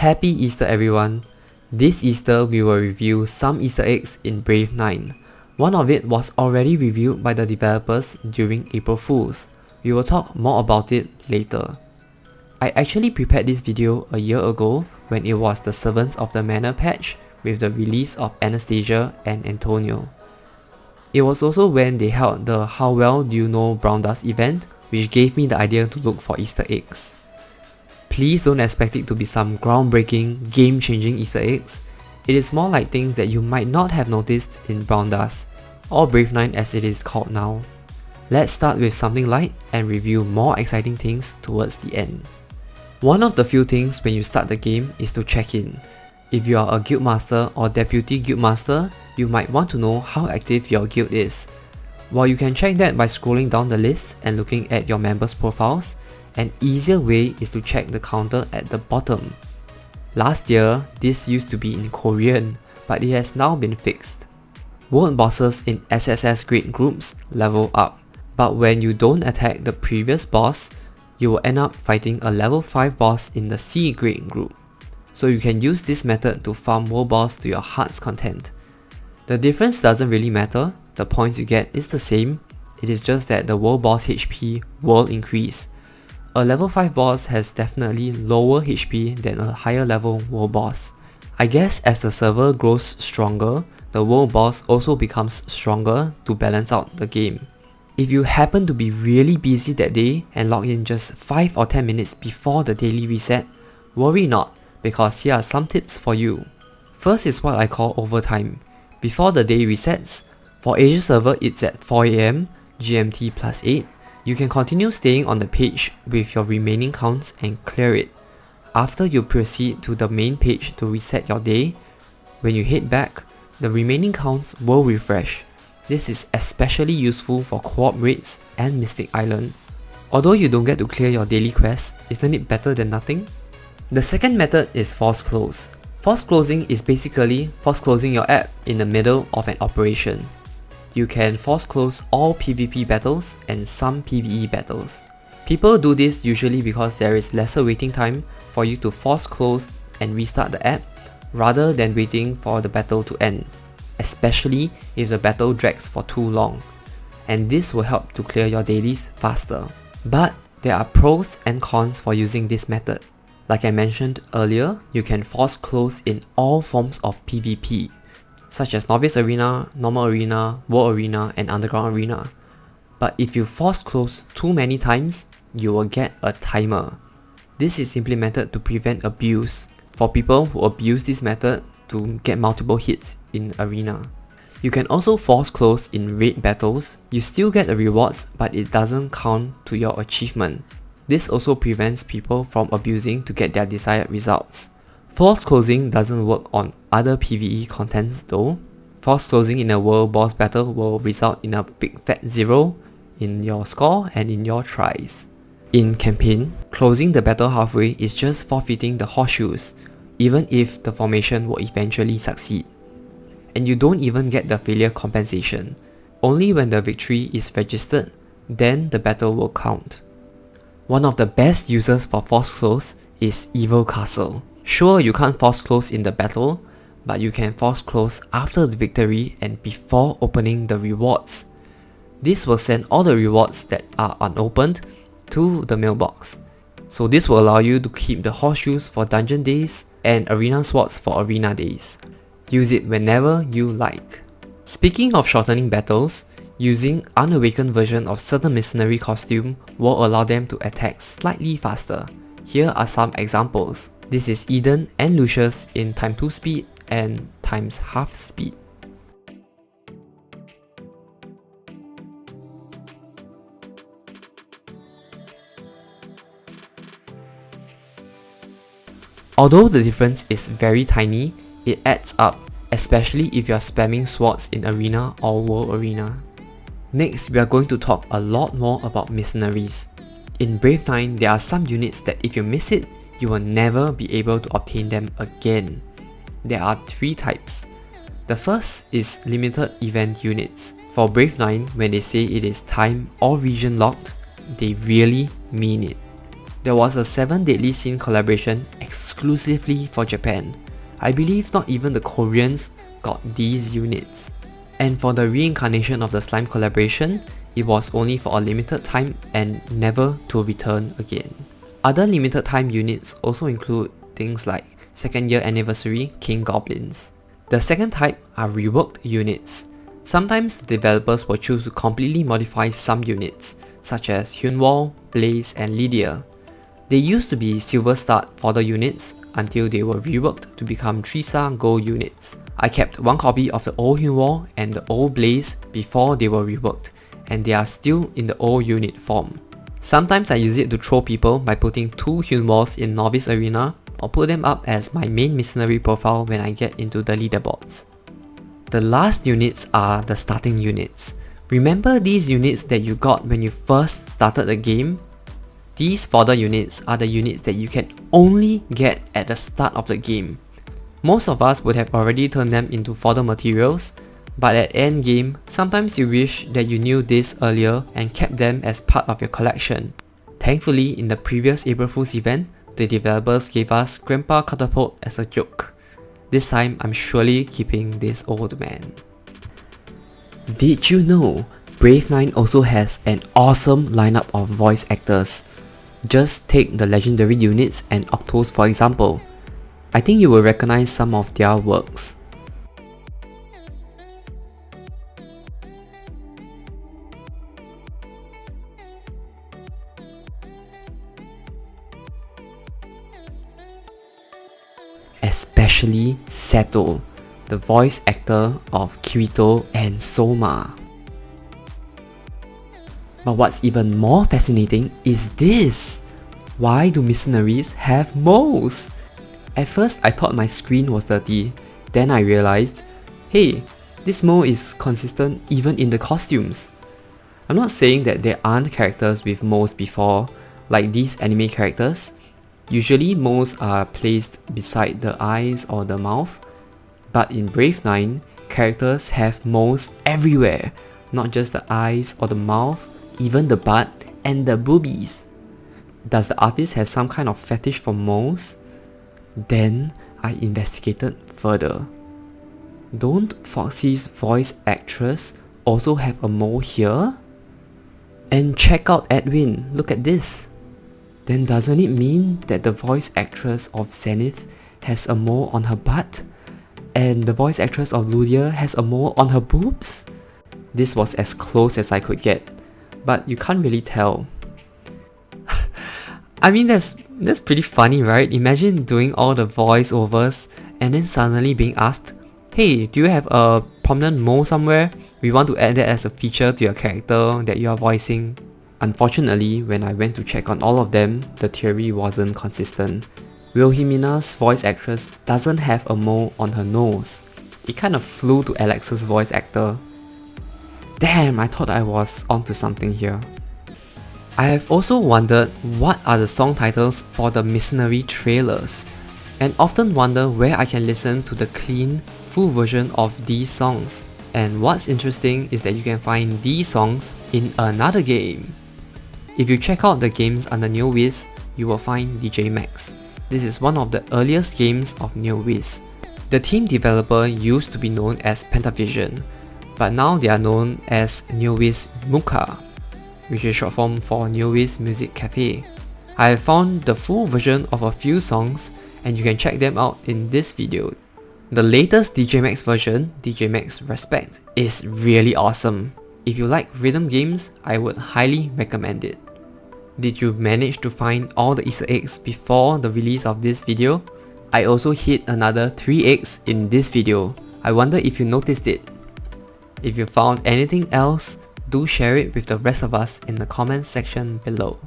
Happy Easter everyone! This Easter we will review some Easter eggs in Brave 9. One of it was already reviewed by the developers during April Fools. We will talk more about it later. I actually prepared this video a year ago when it was the Servants of the Manor patch with the release of Anastasia and Antonio. It was also when they held the How Well Do You Know Brown Dust event, which gave me the idea to look for Easter eggs. Please don't expect it to be some groundbreaking, game-changing Easter eggs. It is more like things that you might not have noticed in Brown Dust, or Brave 9 as it is called now. Let's start with something light and review more exciting things towards the end. One of the few things when you start the game is to check in. If you are a guildmaster or deputy guildmaster, you might want to know how active your guild is. While you can check that by scrolling down the list and looking at your members' profiles, an easier way is to check the counter at the bottom. Last year, this used to be in Korean, but it has now been fixed. World bosses in SSS grade groups level up, but when you don't attack the previous boss, you will end up fighting a level 5 boss in the C grade group. So you can use this method to farm world boss to your heart's content. The difference doesn't really matter, the points you get is the same, it is just that the world boss HP will increase. A level 5 boss has definitely lower HP than a higher level world boss. I guess as the server grows stronger, the world boss also becomes stronger to balance out the game. If you happen to be really busy that day and log in just 5 or 10 minutes before the daily reset, worry not, because here are some tips for you. First is what I call overtime. Before the day resets, for Asia server it's at 4 AM GMT plus 8, you can continue staying on the page with your remaining counts and clear it. After you proceed to the main page to reset your day, when you head back, the remaining counts will refresh. This is especially useful for co-op raids and Mystic Island. Although you don't get to clear your daily quests, isn't it better than nothing? The second method is force close. Force closing is basically force closing your app in the middle of an operation. You can force close all PvP battles and some PvE battles. People do this usually because there is lesser waiting time for you to force close and restart the app rather than waiting for the battle to end, especially if the battle drags for too long, and this will help to clear your dailies faster. But there are pros and cons for using this method. Like I mentioned earlier, you can force close in all forms of PvP, such as Novice Arena, Normal Arena, World Arena, and Underground Arena. But if you force close too many times, you will get a timer. This is implemented to prevent abuse, for people who abuse this method to get multiple hits in Arena. You can also force close in raid battles. You still get the rewards, but it doesn't count to your achievement. This also prevents people from abusing to get their desired results. Force closing doesn't work on other PvE contents though. Force closing in a world boss battle will result in a big fat 0 in your score and in your tries. In campaign, closing the battle halfway is just forfeiting the horseshoes, even if the formation will eventually succeed. And you don't even get the failure compensation. Only when the victory is registered, then the battle will count. One of the best uses for force close is Evil Castle. Sure, you can't force close in the battle, but you can force close after the victory and before opening the rewards. This will send all the rewards that are unopened to the mailbox. So this will allow you to keep the horseshoes for dungeon days and arena swords for arena days. Use it whenever you like. Speaking of shortening battles, using unawakened version of certain mercenary costume will allow them to attack slightly faster. Here are some examples. This is Eden and Lucius in time 2 speed and times half speed. Although the difference is very tiny, it adds up, especially if you are spamming swords in Arena or World Arena. Next, we are going to talk a lot more about mercenaries. In Brave 9, there are some units that if you miss it, you will never be able to obtain them again. There are 3 types. The first is limited event units. For Brave 9, when they say it is time or region locked, they really mean it. There was a 7 Deadly Sin collaboration exclusively for Japan. I believe not even the Koreans got these units. And for the reincarnation of the slime collaboration, it was only for a limited time and never to return again. Other limited time units also include things like 2nd year anniversary King Goblins. The second type are reworked units. Sometimes the developers will choose to completely modify some units, such as Hyunwoo, Blaze and Lydia. They used to be silver start fodder units until they were reworked to become 3-star gold units. I kept one copy of the old Hyunwoo and the old Blaze before they were reworked, and they are still in the old unit form. Sometimes I use it to troll people by putting 2 Hyunwoos in Novice Arena or put them up as my main mercenary profile when I get into the leaderboards. The last units are the starting units. Remember these units that you got when you first started the game? These fodder units are the units that you can only get at the start of the game. Most of us would have already turned them into fodder materials, but at end game, sometimes you wish that you knew this earlier and kept them as part of your collection. Thankfully, in the previous April Fool's event, the developers gave us Grandpa Catapult as a joke. This time, I'm surely keeping this old man. Did you know Brave 9 also has an awesome lineup of voice actors? Just take the legendary units and Octos for example. I think you will recognize some of their works. Especially Seto, the voice actor of Kirito and Soma. But what's even more fascinating is this! Why do mercenaries have moles? At first I thought my screen was dirty, then I realized, hey, this mole is consistent even in the costumes. I'm not saying that there aren't characters with moles before, like these anime characters. Usually moles are placed beside the eyes or the mouth, but in Brave 9, characters have moles everywhere, not just the eyes or the mouth, even the butt and the boobies. Does the artist have some kind of fetish for moles? Then I investigated further. Don't Foxy's voice actress also have a mole here? And check out Edwin, look at this. Then doesn't it mean that the voice actress of Zenith has a mole on her butt? And the voice actress of Ludia has a mole on her boobs? This was as close as I could get, but you can't really tell. I mean, that's pretty funny, right? Imagine doing all the voiceovers and then suddenly being asked, hey, do you have a prominent mole somewhere? We want to add that as a feature to your character that you are voicing. Unfortunately, when I went to check on all of them, the theory wasn't consistent. Wilhelmina's voice actress doesn't have a mole on her nose. It kind of flew to Alex's voice actor. Damn, I thought I was onto something here. I have also wondered what are the song titles for the mercenary trailers, and often wonder where I can listen to the clean, full version of these songs. And what's interesting is that you can find these songs in another game. If you check out the games under NeoWiz, you will find DJ Max. This is one of the earliest games of NeoWiz. The team developer used to be known as Pentavision, but now they are known as NeoWiz Muka, which is short form for NeoWiz Music Cafe. I have found the full version of a few songs and you can check them out in this video. The latest DJ Max version, DJ Max Respect, is really awesome. If you like rhythm games, I would highly recommend it. Did you manage to find all the Easter eggs before the release of this video? I also hit another 3 eggs in this video. I wonder if you noticed it. If you found anything else, do share it with the rest of us in the comments section below.